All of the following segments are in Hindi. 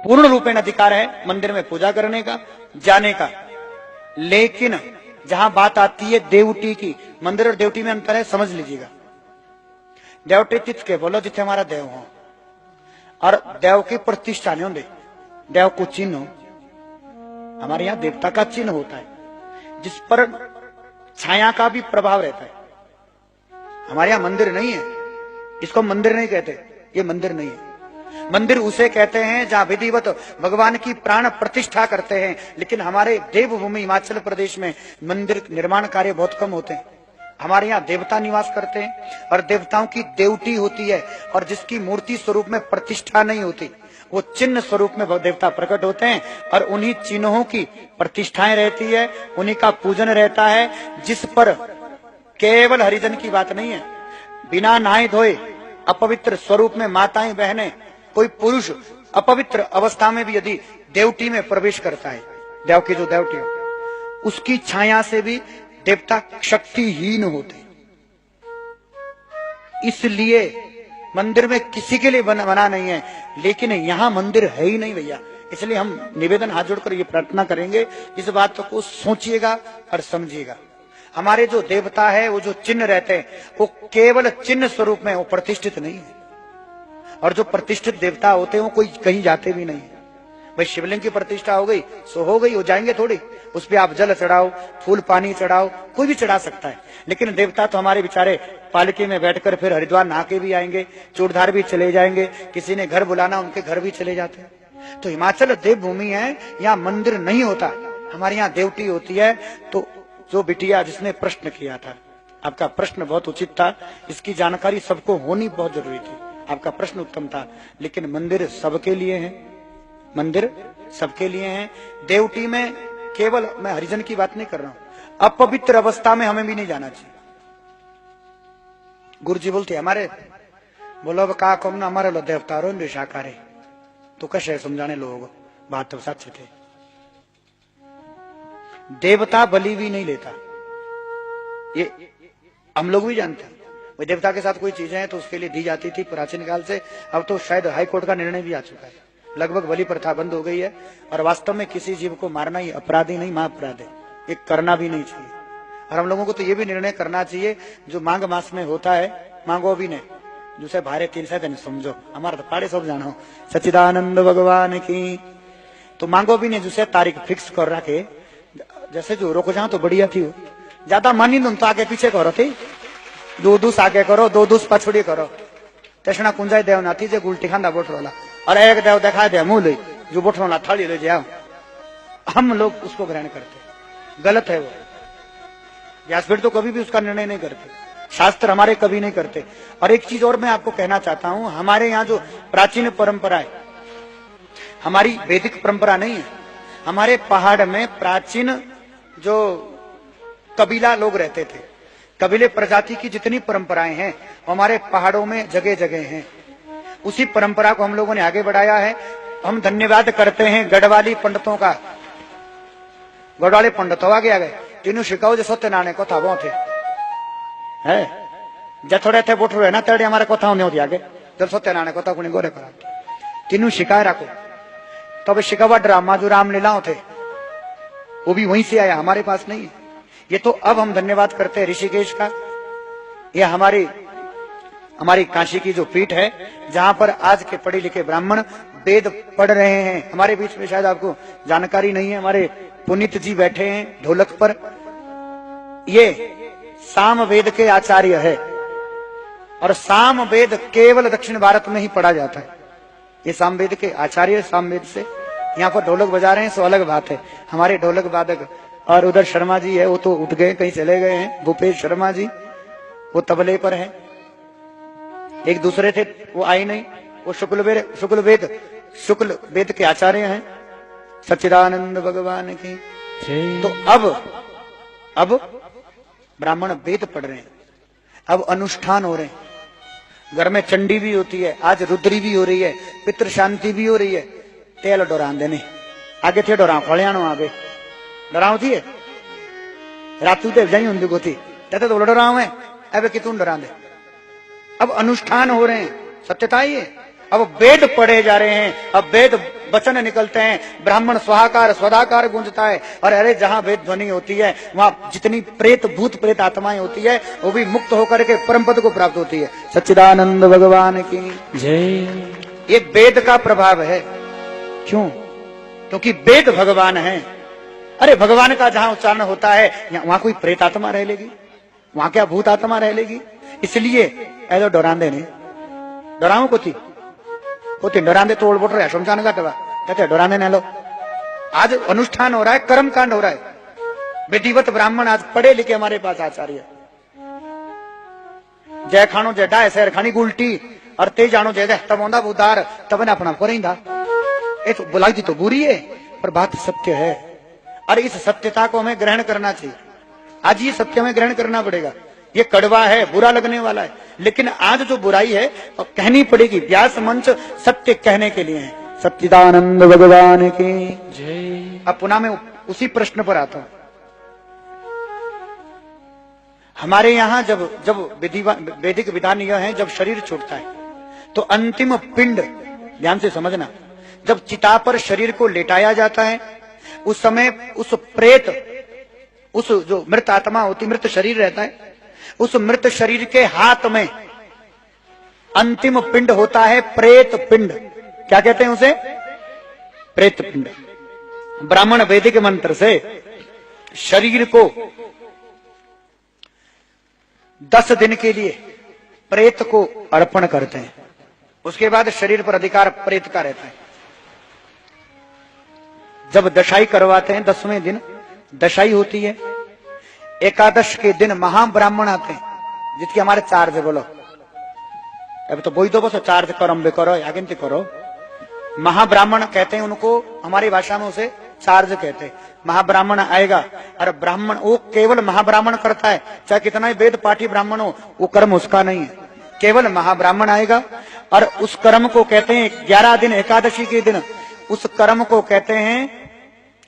पूर्ण रूपेण अधिकार है मंदिर में पूजा करने का, जाने का। लेकिन जहां बात आती है देवटी की, मंदिर और देवटी में अंतर है, समझ लीजिएगा। देवटी तिथ के बोलो जिथे हमारा देव हो, और देव की प्रतिष्ठा नहीं होती, देव को चिन्ह हो। हमारे यहाँ देवता का चिन्ह होता है जिस पर छाया का भी प्रभाव रहता है। हमारे यहाँ मंदिर नहीं है, इसको मंदिर नहीं कहते, ये मंदिर नहीं है। मंदिर उसे कहते हैं जहां विधिवत भगवान की प्राण प्रतिष्ठा करते हैं। लेकिन हमारे देवभूमि हिमाचल प्रदेश में मंदिर निर्माण कार्य बहुत कम होते हैं। हमारे यहाँ देवता निवास करते हैं और देवताओं की देवटी होती है, और जिसकी मूर्ति स्वरूप में प्रतिष्ठा नहीं होती, वो चिन्ह स्वरूप में देवता प्रकट होते हैं, और उन्हीं चिन्हों की प्रतिष्ठाएं रहती है, उन्हीं का पूजन रहता है, जिस पर केवल हरिजन की बात नहीं है। बिना नहाए धोए अपवित्र स्वरूप में माताएं बहनें, कोई पुरुष अपवित्र अवस्था में भी यदि देवटी में प्रवेश करता है, देव की जो देवटी हो, उसकी छाया से भी देवता शक्तिहीन होते। इसलिए मंदिर में किसी के लिए बना नहीं है, लेकिन यहां मंदिर है ही नहीं भैया। इसलिए हम निवेदन हाथ जोड़कर ये प्रार्थना करेंगे, इस बात को सोचिएगा और समझिएगा। हमारे जो देवता है, वो जो चिन्ह रहते हैं, वो केवल चिन्ह स्वरूप में, वो प्रतिष्ठित नहीं है। और जो प्रतिष्ठित देवता होते हैं वो कोई कहीं जाते भी नहीं है। भाई शिवलिंग की प्रतिष्ठा हो गई सो हो गई, हो जाएंगे थोड़ी, उस पर आप जल चढ़ाओ, फूल पानी चढ़ाओ, कोई भी चढ़ा सकता है। लेकिन देवता तो हमारे बेचारे पालकी में बैठकर फिर हरिद्वार नहा के भी आएंगे, चूड़धार भी चले जाएंगे, किसी ने घर बुलाना उनके घर भी चले जाते हैं। तो हिमाचल देवभूमि है, यहाँ मंदिर नहीं होता, हमारे यहाँ देवटी होती है। तो जो बिटिया जिसने प्रश्न किया था, आपका प्रश्न बहुत उचित था, इसकी जानकारी सबको होनी बहुत जरूरी थी। आपका प्रश्न उत्तम था, लेकिन मंदिर सबके लिए है, मंदिर सबके लिए है। देवटी में केवल, मैं हरिजन की बात नहीं कर रहा हूं, अपवित्र अवस्था में हमें भी नहीं जाना चाहिए। गुरुजी बोलते हमारे, बोलो का कम ना हमारे लो देवतारो निशाकारे, तो कैसे समझाने लोग, बात तो सच थे। देवता बलि भी नहीं लेता, ये हम लोग भी जानते हैं। देवता के साथ कोई चीजें हैं तो उसके लिए दी जाती थी प्राचीन काल से। अब तो शायद हाई कोर्ट का निर्णय भी आ चुका है, लगभग बलि प्रथा बंद हो गई है। और वास्तव में किसी जीव को मारना ही अपराधी नहीं, महाअपराध है, ये करना भी नहीं चाहिए। और हम लोगों को तो ये भी निर्णय करना चाहिए, जो मांग मास में होता है, मांगो भी नहीं, जिसे भारे तीन से समझो, हमारा तो पाड़े सब जानो सच्चिदानंद भगवान की। तो मांगो भी नहीं, जिसे तारीख फिक्स कर रखे, जैसे जो रोको जाओ तो बढ़िया थी, ज्यादा मानी दो तो आगे पीछे करो थी, दो दूस आगे करो, दो दूस पछड़ी करो। तृष्णा कुंजाई देव ना थी जे गुलटी खांदा बोटरोला, और एक देव दिखा दे मुंह ले जो बोटरोला थाली ले जाओ। हम लोग उसको ग्रहण करते, गलत है वो। व्यासपीठ तो कभी भी उसका निर्णय नहीं करते, शास्त्र हमारे कभी नहीं करते। और एक चीज और मैं आपको कहना चाहता हूं, हमारे यहाँ जो प्राचीन परंपरा है, हमारी वैदिक परंपरा नहीं है। हमारे पहाड़ में प्राचीन जो कबीला लोग रहते थे, कबीले प्रजाति की जितनी परंपराएं हैं हमारे पहाड़ों में जगह जगह हैं। उसी परंपरा को हम लोगों ने आगे बढ़ाया है। हम धन्यवाद करते हैं गढ़वाली पंडितों का। गढ़वाले पंडितों आगे आ गए, तीनों शिकाओ जो सत्यनारायण को था वो थे है जथोड़े थे बोठ रहे ना तेरे हमारे को था नहीं आगे, जब सत्यनारायण को था कुछ गोरे करा तीनों शिकाए रखो। तो अब शिकावा ड्रामा जो रामलीलाओं थे वो भी वहीं से आया, हमारे पास नहीं है। ये तो अब हम धन्यवाद करते हैं ऋषिकेश का। यह हमारी काशी की जो पीठ है, जहां पर आज के पढ़े लिखे ब्राह्मण वेद पढ़ रहे हैं। हमारे बीच में शायद आपको जानकारी नहीं है, हमारे पुनीत जी बैठे हैं ढोलक पर। ये साम वेद के आचार्य है, और साम वेद केवल दक्षिण भारत में ही पढ़ा जाता है। ये साम वेद के आचार्य, साम वेद से यहाँ पर ढोलक बजा रहे हैं, सो अलग बात है। हमारे ढोलक वादक, और उधर शर्मा जी है, वो तो उठ गए, कहीं चले गए हैं, भूपेश शर्मा जी, वो तबले पर है। एक दूसरे थे, वो आए नहीं, वो शुक्ल वेद के आचार्य हैं, सच्चिदानंद भगवान की। तो अब ब्राह्मण वेद पढ़ रहे हैं, अब अनुष्ठान हो रहे हैं। घर में चंडी भी होती है, आज रुद्री भी हो रही है, पितृ शांति भी हो रही है। तेल डोरान देने आगे थे, डोरा फलियानो आगे डराव थी रातू ते जाई होंदी गोती तते तो डराव है, अब कितून डरा दे। अब अनुष्ठान हो रहे हैं, सत्यता ही है। अब वेद पढ़े जा रहे हैं, अब वेद वचन निकलते हैं, ब्राह्मण स्वाहाकार स्वदाकार गूंजता है। और अरे जहाँ वेद ध्वनि होती है वहाँ जितनी प्रेत भूत प्रेत आत्माएं होती है वो भी मुक्त होकर के परम पद को प्राप्त होती है। सच्चिदानंद भगवान की जय। ये वेद का प्रभाव है। क्यों? क्योंकि वेद भगवान है। अरे भगवान का जहां उच्चारण होता है वहां कोई प्रेत आत्मा रह लेगी? वहां क्या भूत आत्मा रह लेगी? इसलिए ऐसा डरांदे ने डराओ को थी डरांदे तोड़ बोट रहे शमशान का टवा कहते डरांदे न लो। आज अनुष्ठान हो रहा है, कर्म कांड हो रहा है। विधिवत ब्राह्मण आज पढ़े लिखे हमारे पास आचार्य जय खानो जय डाय शहर खानी गुलटी और ते जानो जय तब आंदा बुदार तब ने अपना करेंदा। ये तो बुलाई थी तो बुरी है पर बात सत्य है और इस सत्यता को हमें ग्रहण करना चाहिए। आज ये सत्य में ग्रहण करना पड़ेगा। ये कड़वा है, बुरा लगने वाला है, लेकिन आज जो बुराई है वो कहनी पड़ेगी। व्यास मंच सत्य कहने के लिए है। सच्चिदानंद भगवान की जय। अब पुनः मैं उसी प्रश्न पर आता हूं। हमारे यहाँ जब वैदिक विधान यह है, जब शरीर छूटता है तो अंतिम पिंड, ध्यान से समझना, जब चिता पर शरीर को लेटाया जाता है उस समय उस प्रेत, उस जो मृत आत्मा होती, मृत शरीर रहता है, उस मृत शरीर के हाथ में अंतिम पिंड होता है, प्रेत पिंड। क्या कहते हैं उसे? प्रेत पिंड। ब्राह्मण वैदिक मंत्र से शरीर को 10 दिन के लिए प्रेत को अर्पण करते हैं। उसके बाद शरीर पर अधिकार प्रेत का रहता है। जब दशाई करवाते हैं, 10वें दिन दशाई होती है। एकादश के दिन महाब्राह्मण आते हैं, जिसकी हमारे चार्ज बोलो, अब तो बोई दो बस चार्ज करम बे करो या गिनती करो। महाब्राह्मण कहते हैं उनको, हमारी भाषा में उसे चार्ज कहते हैं। महाब्राह्मण आएगा और ब्राह्मण वो केवल महाब्राह्मण करता है, चाहे कितना ही वेद पाठी ब्राह्मण हो, वो कर्म उसका नहीं है। केवल महाब्राह्मण आएगा और उस कर्म को कहते हैं 11 दिन एकादशी के दिन उस कर्म को कहते हैं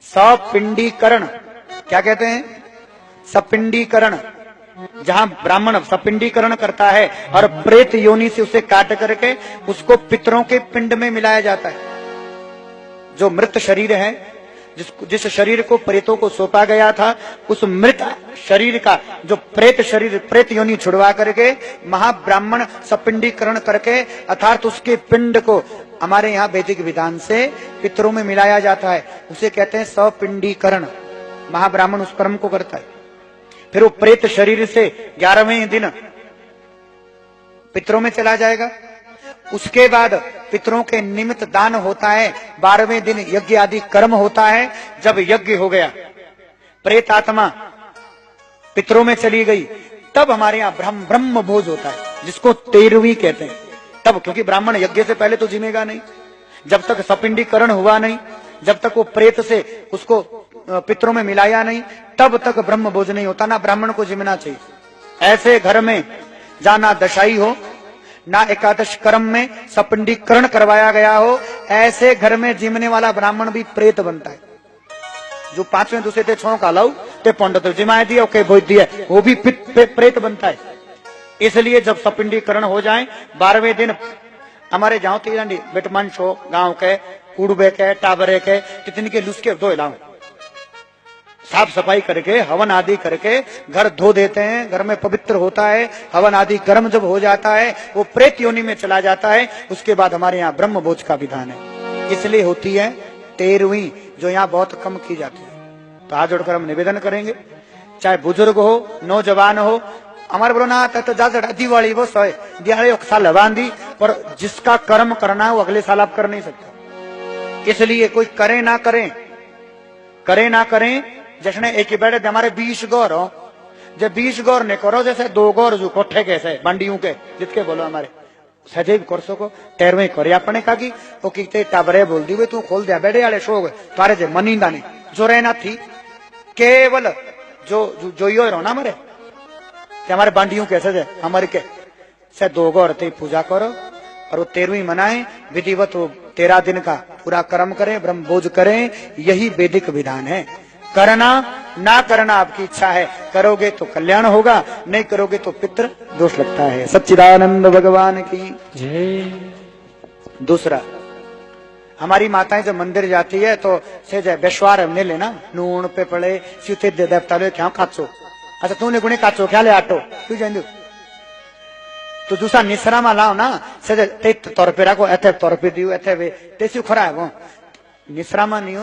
सपिंडीकरण। क्या कहते हैं? सपिंडीकरण। जहां ब्राह्मण सपिंडीकरण करता है और प्रेत योनि से उसे काट करके उसको पितरों के पिंड में मिलाया जाता है। जो मृत शरीर है, जिस शरीर को प्रेतों को सौंपा गया था, उस मृत शरीर का जो प्रेत शरीर, प्रेत योनि छुड़वा करके महाब्राह्मण सपिंडीकरण करके अर्थात उसके पिंड को हमारे यहाँ वैदिक विधान से पितरों में मिलाया जाता है। उसे कहते हैं सपिंडीकरण। महाब्राह्मण उस कर्म को करता है। फिर वो प्रेत शरीर से 11वें दिन पितरों में चला जाएगा। उसके बाद पितरों के निमित्त दान होता है। 12वें दिन यज्ञ आदि कर्म होता है। जब यज्ञ हो गया, प्रेत आत्मा पितरों में चली गई, तब हमारे यहाँ ब्रह्म भोज होता है, जिसको 13वीं कहते हैं। तब, क्योंकि ब्राह्मण यज्ञ से पहले तो जिमेगा नहीं, जब तक सपिंडीकरण हुआ नहीं, जब तक वो प्रेत से उसको पितरों में मिलाया नहीं, तब तक ब्रह्म भोज नहीं होता। ना ब्राह्मण को जिमना चाहिए। ऐसे घर में जहां ना दशाई हो, ना एकादश कर्म में सपिंडीकरण करवाया गया हो, ऐसे घर में जिमने वाला ब्राह्मण भी प्रेत बनता है। जो 5वें दूसरे ते छों का लाऊ ते पंडित जिमाए दिया ओके भोज दिया, वो भी प्रेत बनता है। इसलिए जब सपिंडीकरण हो जाए 12वें दिन हमारे जाओ तीरंडी बेटमन शो गांव के कुड़बे के टाबरे के कितनी के लुस्के धो लाऊ, साफ सफाई करके हवन आदि करके घर धो देते हैं। घर में पवित्र होता है। हवन आदि कर्म जब हो जाता है वो प्रेत योनि में चला जाता है। उसके बाद हमारे यहाँ ब्रह्म भोज का विधान है। इसलिए होती है 13वीं, जो यहाँ बहुत कम की जाती है। तो हाथ जोड़कर हम निवेदन करेंगे, चाहे बुजुर्ग हो नौजवान हो, हमारे बोलो ना तो जा दिवाली वो सोए दिहाड़ी साल बांधी, पर जिसका कर्म करना है वो अगले साल आप कर नहीं सकते। इसलिए कोई करे ना करें जैसे एक ही बैठे हमारे 20 गौर हो, जब 20 गौर ने करो, जैसे 2 गौर जो कोठे कैसे बंडियों के जितके बोलो हमारे सजे कर सको 13वें करे अपने का की वो की टाबरे बोल दी तू खोल दिया बैठे वाले शोग तारे जे मनींदा ने जो रहना थी केवल जो यो रहो ना हमारे हमारे बांडियों कैसे जे हमारे के से 2 गौर थे पूजा करो और वो 13वीं मनाए विधिवत, वो 13 दिन का पूरा कर्म करें, ब्रह्म भोज करें। यही वैदिक विधान है। करना ना करना आपकी इच्छा है, करोगे तो कल्याण होगा, नहीं करोगे तो पितृ दोष लगता है। सच्चिदानंद भगवान की जय। दूसरा, हमारी माताएं जब मंदिर जाती है तो से जय बेश्वार हमने लेना नून पे पड़े सीते दे देवता लो क्या काचो अच्छा तूने गुणे काचो क्या ले आटो क्यों जान तो दूसरा निसरा में लाओ ना से ते तौर पे रखो एथे तौर पे दियो एथे वे तेसी खरा है वो निसरा में नहीं